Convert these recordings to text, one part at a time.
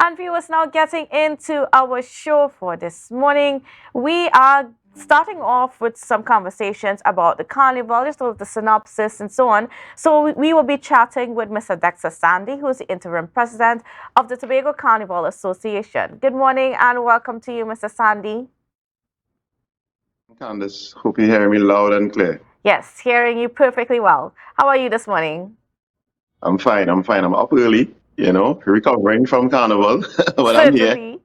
And viewers, now getting into our show for this morning, we are starting off with some conversations about the carnival, just of the synopsis and so on. So we will be chatting with Mr. Dexter Sandy, who's the interim president of the Tobago Carnival Association. Good morning and welcome to you, Mr. Sandy. Kandace, hope you hear me loud and clear. Yes, hearing you perfectly well. How are you this morning? I'm fine, I'm fine. I'm up early, recovering from carnival, but I'm here. Certainly.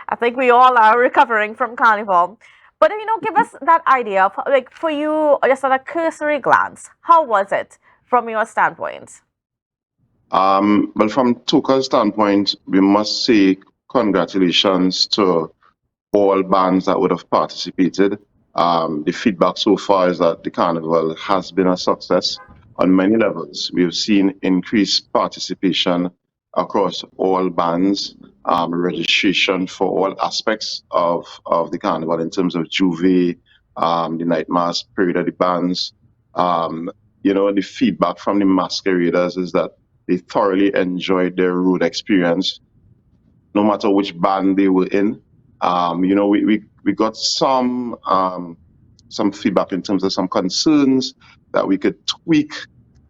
I think we all are recovering from carnival. But give us that idea of, like, for you, just at a cursory glance, how was it from your standpoint? Well, from TOCA's standpoint, we must say congratulations to all bands that would have participated. The feedback so far is that the carnival has been a success on many levels. We have seen increased participation across all bands, registration for all aspects of the carnival in terms of Juve, the night mass, period of the bands. Um, the feedback from the masqueraders is that they thoroughly enjoyed their road experience, no matter which band they were in. We got some feedback in terms of some concerns that we could tweak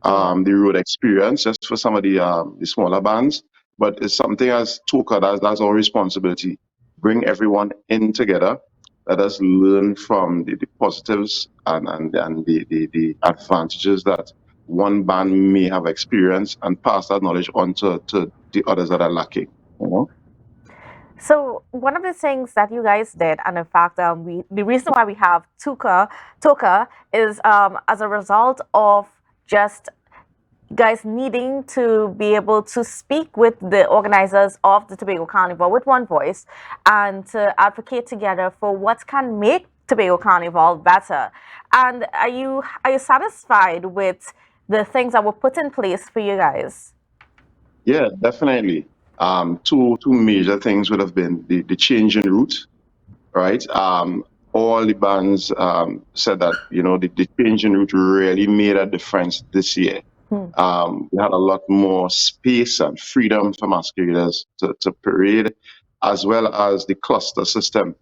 the road experience just for some of the smaller bands. But it's something as TOCA, that's our responsibility. Bring everyone in together. Let us learn from the positives and the advantages that one band may have experienced and pass that knowledge on to the others that are lacking. You know? So one of the things that you guys did, and in fact, the reason why we have TOCA is as a result of just guys needing to be able to speak with the organizers of the Tobago Carnival with one voice and to advocate together for what can make Tobago Carnival better. And are you satisfied with the things that were put in place for you guys? Yeah, definitely. Two major things would have been the change in route, right? All the bands said that the change in route really made a difference this year. Hmm. We had a lot more space and freedom for masqueraders to parade, as well as the cluster system.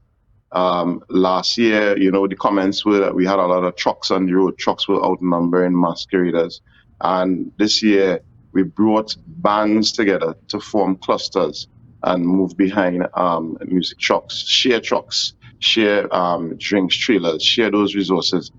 Last year, the comments were that we had a lot of trucks on the road. Trucks were outnumbering masqueraders. And this year, we brought bands together to form clusters and move behind music trucks, share drinks trailers, share those resources.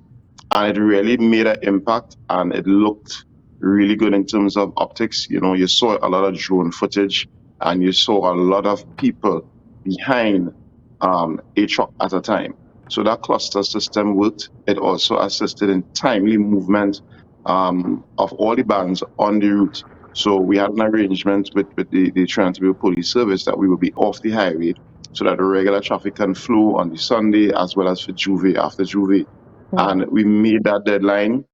And it really made an impact and it looked really good in terms of optics. You saw a lot of drone footage and you saw a lot of people behind a truck at a time. So that cluster system worked. It also assisted in timely movement of all the bands on the route. So we had an arrangement with the Toronto Police Service that we will be off the highway so that the regular traffic can flow on the Sunday as well as for Juve after Juve. And we made that deadline.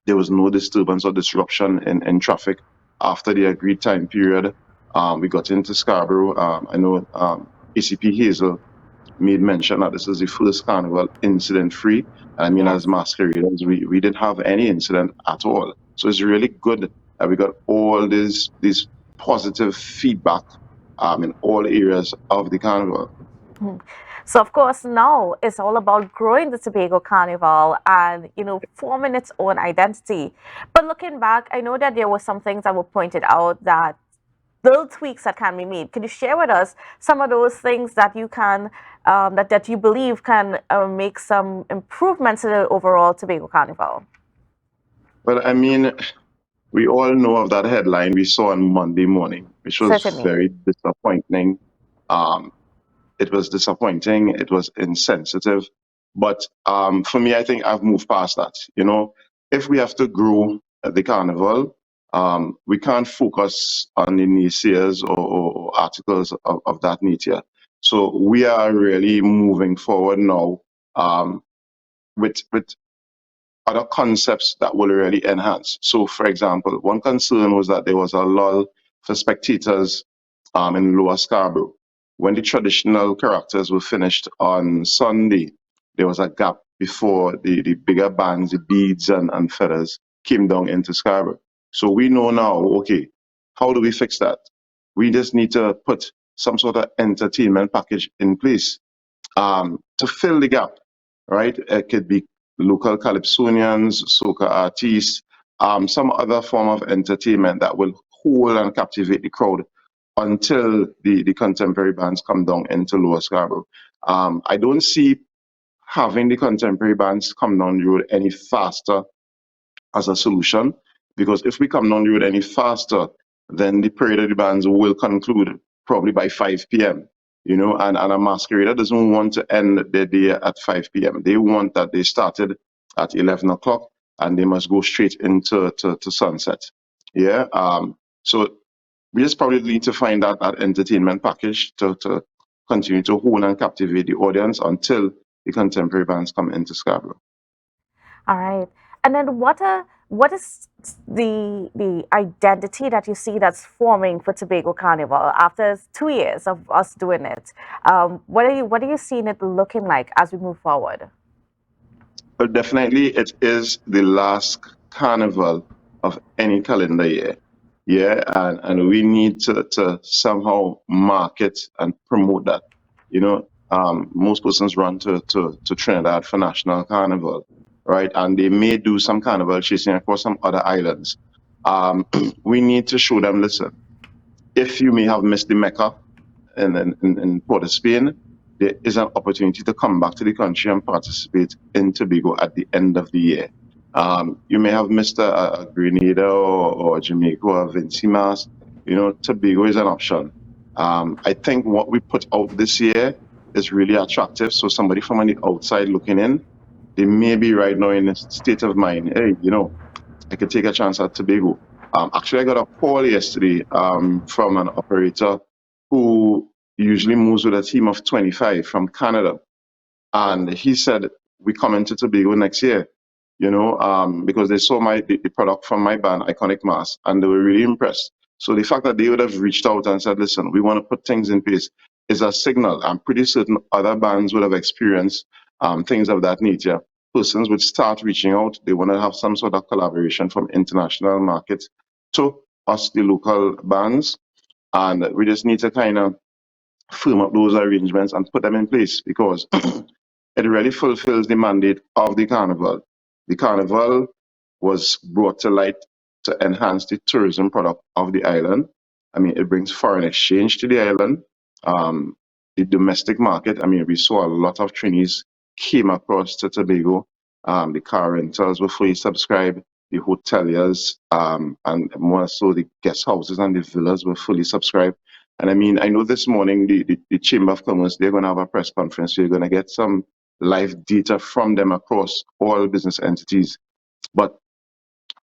There was no disturbance or disruption in traffic after the agreed time period. We got into Scarborough. I know ACP Hazel made mention that this is the first carnival incident free. I mean, as masqueraders, we didn't have any incident at all. So it's really good that we got all these positive feedback in all areas of the carnival. So of course now it's all about growing the Tobago Carnival and forming its own identity. But looking back, I know that there were some things that were pointed out, that little tweaks that can be made. Can you share with us some of those things that you can that you believe can make some improvements to the overall Tobago Carnival? Well, I mean, we all know of that headline we saw on Monday morning, which was Certainly. very disappointing. Um, it was disappointing. It was insensitive. But for me, I think I've moved past that. If we have to grow the carnival, we can't focus on the naysayers or articles of that nature. So we are really moving forward now with other concepts that will really enhance. So, for example, one concern was that there was a lull for spectators in Lower Scarborough. When the traditional characters were finished on Sunday, there was a gap before the bigger bands, the beads and feathers, came down into Scarborough. So we know now, okay, how do we fix that? We just need to put some sort of entertainment package in place to fill the gap, right? It could be local calypsonians, soca artists, some other form of entertainment that will hold and captivate the crowd until the contemporary bands come down into Lower Scarborough. I don't see having the contemporary bands come down the road any faster as a solution, because if we come down the road any faster, then the parade of the bands will conclude probably by 5 p.m. And a masquerader doesn't want to end their day at 5 p.m. They want that they started at 11 o'clock and they must go straight into to sunset. Yeah. So we just probably need to find that entertainment package to continue to hold and captivate the audience until the contemporary bands come into Scarborough. All right. And then what is the identity that you see that's forming for Tobago Carnival after 2 years of us doing it? What are you seeing it looking like as we move forward? But definitely, it is the last carnival of any calendar year. Yeah, and we need to somehow market and promote that. Most persons run to Trinidad for National Carnival, right? And they may do some carnival chasing across some other islands. We need to show them, listen, if you may have missed the Mecca in Port of Spain, there is an opportunity to come back to the country and participate in Tobago at the end of the year. You may have missed a Grenada or Jamaica or Vincimas. Tobago is an option. I think what we put out this year is really attractive. So somebody from the outside looking in, they may be right now in a state of mind, hey, I could take a chance at Tobago. Actually, I got a call yesterday from an operator who usually moves with a team of 25 from Canada. And he said, we come into Tobago next year, because they saw the product from my band, Iconic Mass, and they were really impressed. So the fact that they would have reached out and said, listen, we want to put things in place is a signal. I'm pretty certain other bands would have experienced things of that nature. Persons would start reaching out. They want to have some sort of collaboration from international markets to us, the local bands. And we just need to kind of firm up those arrangements and put them in place, because it really fulfills the mandate of the carnival. The carnival was brought to light to enhance the tourism product of the island. I mean, it brings foreign exchange to the island. The domestic market, I mean, we saw a lot of trainees came across to Tobago. The car rentals were fully subscribed. The hoteliers and more so the guest houses and the villas were fully subscribed. And I mean, I know this morning the Chamber of Commerce, they're going to have a press conference. So you're going to get some live data from them across all business entities. But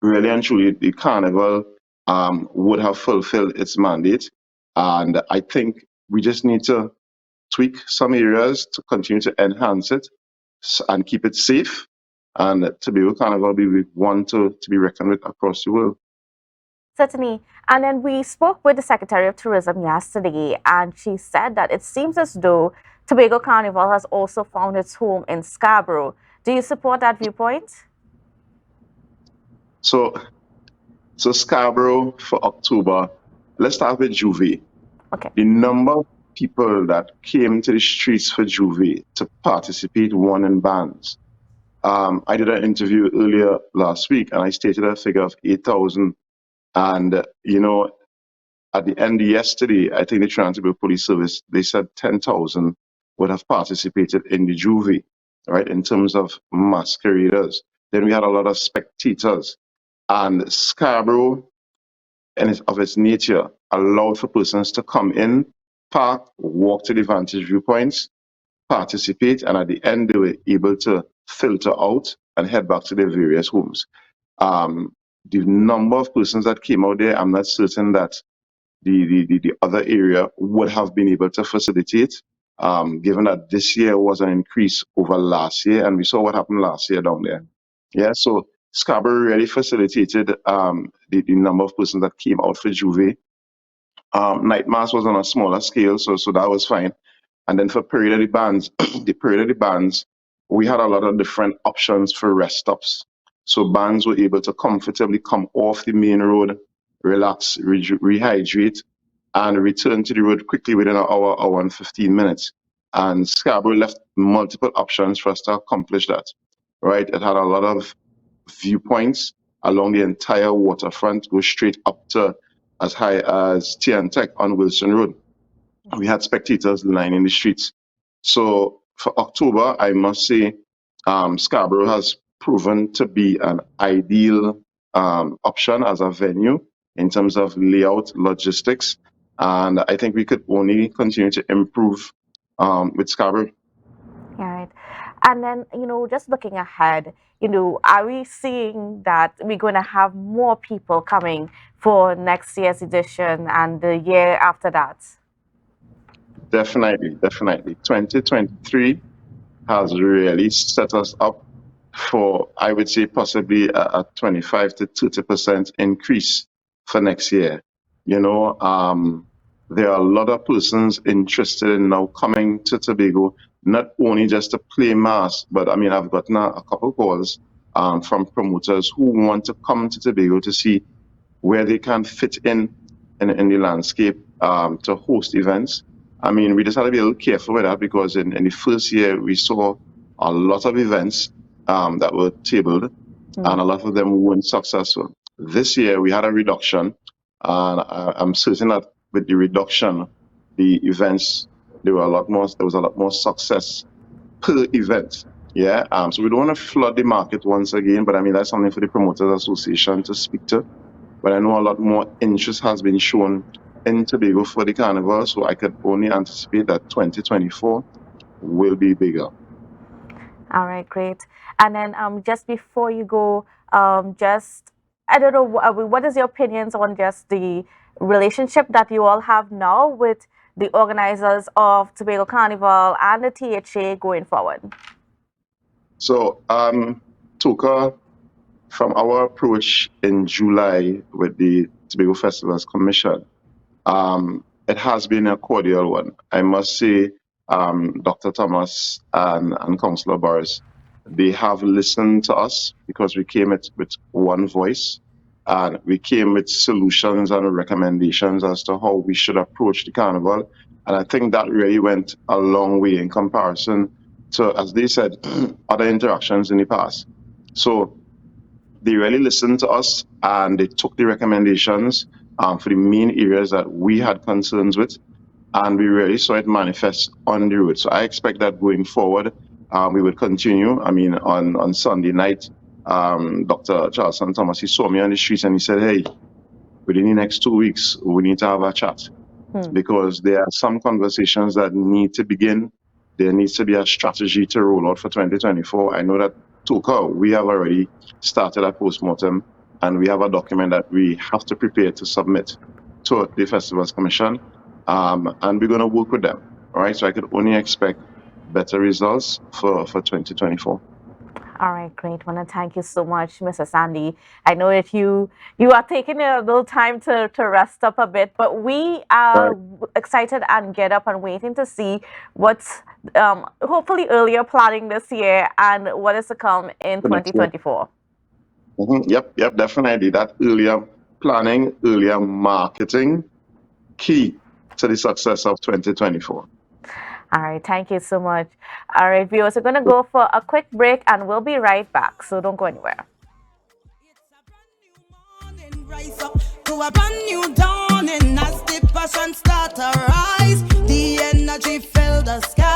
really and truly, the carnival would have fulfilled its mandate. And I think we just need to tweak some areas to continue to enhance it and keep it safe. And Tobago Carnival be one to be reckoned with across the world. Certainly. And then we spoke with the Secretary of Tourism yesterday, and she said that it seems as though Tobago Carnival has also found its home in Scarborough. Do you support that viewpoint? So Scarborough for October, let's start with Juve. Okay. The number of people that came to the streets for Juve to participate won in bands. I did an interview earlier last week, and I stated a figure of 8,000. And, at the end of yesterday, I think the Toronto Police Service, they said 10,000 would have participated in the Juve, right, in terms of masqueraders. Then we had a lot of spectators. And Scarborough, of its nature, allowed for persons to come in, park, walk to the vantage viewpoints, participate, and at the end, they were able to filter out and head back to their various homes. The number of persons that came out there, I'm not certain that the other area would have been able to facilitate, given that this year was an increase over last year, and we saw what happened last year down there. Yeah, so Scarborough really facilitated the number of persons that came out for Juve. Night Mass was on a smaller scale, so that was fine. And then for Parade of the Bands, the Parade of the Bands, we had a lot of different options for rest stops. So bands were able to comfortably come off the main road, relax, rehydrate, and returned to the road quickly within an hour and 15 minutes. And Scarborough left multiple options for us to accomplish that, right? It had a lot of viewpoints along the entire waterfront, go straight up to as high as TN Tech on Wilson Road. We had spectators lining the streets. So for October, I must say, Scarborough has proven to be an ideal option as a venue in terms of layout, logistics, and I think we could only continue to improve with Scarborough. All right. And then, just looking ahead, are we seeing that we're going to have more people coming for next year's edition and the year after that? Definitely, definitely. 2023 has really set us up for, I would say, possibly a 25 to 30% increase for next year. There are a lot of persons interested in now coming to Tobago, not only just to play mass, but I mean, I've gotten a couple calls from promoters who want to come to Tobago to see where they can fit in the landscape to host events. I mean, we just had to be a little careful with that because in the first year we saw a lot of events that were tabled, and a lot of them weren't successful. This year we had a reduction, and I'm certain that with the reduction, the events there was a lot more success per event. Yeah. So we don't want to flood the market once again, but I mean that's something for the Promoters Association to speak to. But I know a lot more interest has been shown in Tobago for the carnival, so I could only anticipate that 2024 will be bigger. All right, great. And then just before you go, I don't know, what is your opinions on just the relationship that you all have now with the organizers of Tobago Carnival and the THA going forward? So, TOCA, from our approach in July with the Tobago Festivals Commission, it has been a cordial one. I must say, Dr. Thomas and Councillor Boris, they have listened to us because we came with one voice, and we came with solutions and recommendations as to how we should approach the carnival. And I think that really went a long way in comparison to, as they said, other interactions in the past. So they really listened to us and they took the recommendations for the main areas that we had concerns with, and we really saw it manifest on the road. So I expect that going forward, we would continue. I mean, on Sunday night, Dr. Charleston Thomas, he saw me on the streets and he said, hey, within the next 2 weeks, we need to have a chat because there are some conversations that need to begin. There needs to be a strategy to roll out for 2024. I know that TOCA, we have already started a postmortem, and we have a document that we have to prepare to submit to the Festivals Commission, and we're going to work with them. All right, so I could only expect better results for 2024. All right, great. I want to thank you so much, Mr. Sandy. I know that you are taking a little time to rest up a bit, but we are excited and get up and waiting to see what's hopefully earlier planning this year and what is to come in 2024. Yep, definitely. That earlier planning, earlier marketing, key to the success of 2024. All right, thank you so much. All right, viewers, we're going to go for a quick break and we'll be right back, so don't go anywhere. Rise up to a brand new dawning as the passion start to rise.